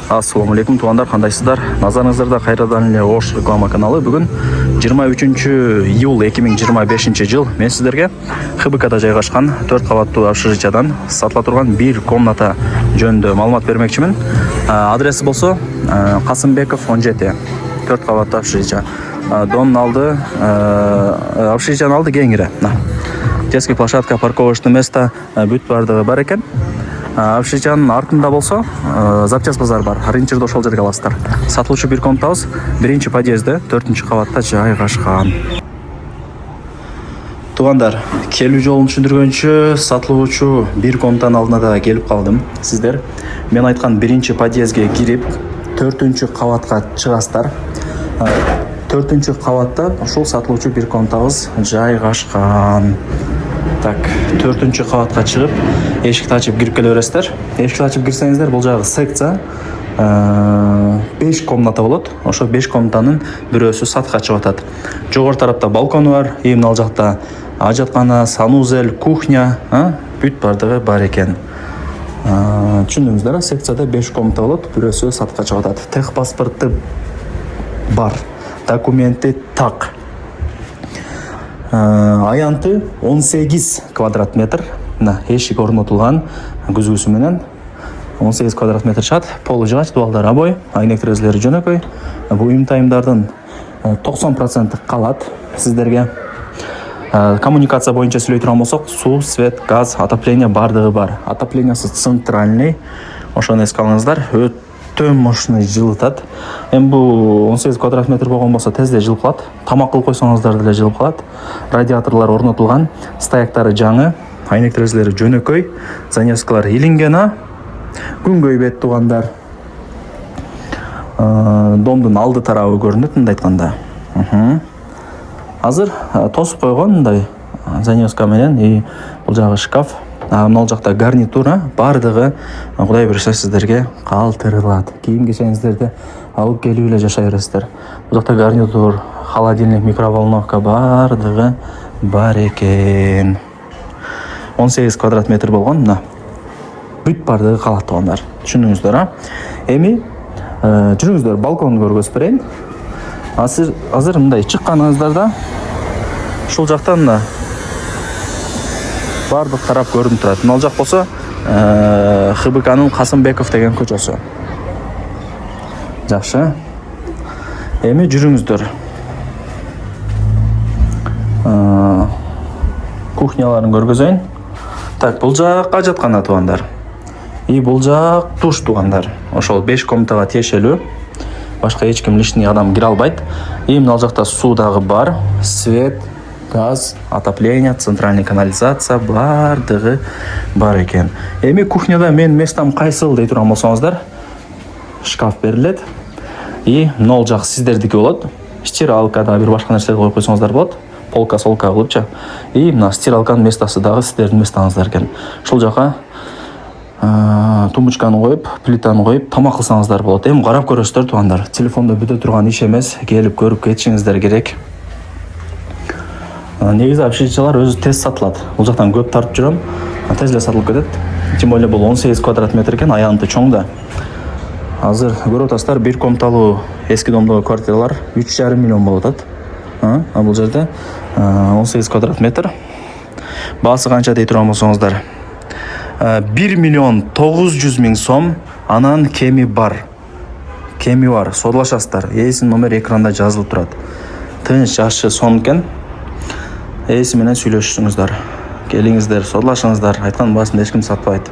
Ассаламу алейкум туугандар, кандайсыздар? Назарыңыздарда кайрадан эле Ош реклама каналы. Бүгүн 23-июл 2025 жыл мен сиздерге ХБКда жайгашкан 4 кабаттуу общежитиядан сатыла турган бир комната жөнүндө маалымат бермекчимин. Адреси болсо Касымбеков 17, 4 кабаттуу общежития. Донун алды, общежитиянын алды кеңири. Детский площадка, парковочный место бүт бардыгы бар экен. Общежитиянын артында болсо Запчасть базар бар. Рынчерде ошол жерге аласыздар. Сатылуучу бир комнатабыз 1 подъездде 4 кабатта жайгашкан. Туугандар, келүү жолун түшүндүргөнчү сатылуучу бир комнатанын алдына да келип калдым. Сиздер мен айткан 1 подъездге кирип 4 кабатка чыгасыздар. 4 кабатта ушул сатылуучу бир комнатабыз жайгашкан. Так, 4 кабатка чыгып, эшикти ачып кирип келе бересиздер. Эшикти ачып кирсеңиздер, бул жагы секция 5 комната болот. Ошо 5 комнатанын бирөөсү сатка чыгып атат. Жогору тарапта балкону бар, ал жакта ажаткана, санузел, кухня, бүт бардыгы бар экен. Түшүндүңүздөр, секцияда 5 комната болот, бирөөсү сатка чыгып атат. Тех паспорты бар, документи так. Аянты 18 квадрат метр. Эшик орнотулган күзгүсү менен 18 квадрат метр чат. Полу жыгач, дубалдар обой, айнек терезелери жөнөкөй. Буюм тайымдардын 90% калат сиздерге. Коммуникация боюнча сүйлөй турган болсок, суу, свет, газ, отопление бардыгы бар. Отоплениясы центральный. Ошону эске алыңыздар. Өтө мощный жылытат. Эми бул 18 квадрат метр болгон болсо тезде жылып калат. Тамак кылып койсоңуздар деле жылып калат. Радиаторлор орнотулган, стояктары жаңы, айнек терезелери жөнөкөй, занавескалар илинген. Күн көйбөт туугандар. Домдун алды тарабы көрүнөт мындай айтканда. Азыр тосуп койгон мындай занавеска менен, бул жагы шкаф. Мына жакта гарнитура бардыгы Кудай буйруса сиздерге калтырылат. Кийим кечеңиздерди алып келип эле жашай бересиздер. Бул жакта гарнитур, холодильник, микроволновка бардыгы бар экен. 18 квадрат метр болгон, мына бүт бардыгы калат туугандар. Түшүндүңүздөр, Эми жүрүңүздөр, балконду көргөзүп берейин. Азыр мындай чыкканыңыздарда ушул жактан мына бардык тарап көрүнүп турат. Мына жак болсо ХБКнын Касымбеков деген көчөсү. Жакшы. Эми жүрүңүздөр. Кухняларын көргөзөйүн. Так, бул жакка жаткан туугандар. Бул жак туш туугандар. Ошол 5 комнатага тиешелүү. Башка эч ким лишний адам кире албайт. Мына жакта суу дагы бар, свет, газ, отопление, центральный канализация бардыгы бар экен. Эми кухняда мен местам кайсыл дей турган болсоңуздар, шкаф берилет. Нол жак сиздердики болот. Стиралка да бир башка нерселерди коюп койсоңуздар болот. Полка, солка кылыпчы. Мына стиралканын местасы дагы сиздердин местаңыздар экен. Ушул жака тумбочканы коюп, плитаны коюп, тамак кылсаңыздар болот. Эми карап көрөсүздөр туугандар. Телефондо бүтө турган иш эмес, келип көрүп кетишиңиздер керек. Негизи общежитиялар өзү тез сатылат. Бул жактан көп тартып жүрөм, тез эле сатылып кетет. Тем более бул 18 квадрат метр экен, аянты чоң да. Азыр көрүп атасыздар, бир комнаталуу эски домдогу квартиралар 3,5 миллион болуп атат. Бул жерде 18 квадрат метр. Баасы канча дей турган болсоңуздар, 1 миллион 900 миң сом. Анан кеми бар. Кеми бар, содулашасыздар. Эсинин номери экранда жазылып турат. Тынч, жакшы сон экен. Эси менен сүйлөшүңүздөр. Келиңиздер, содулашыңыздар. Айткан баасында эч ким сатпайт.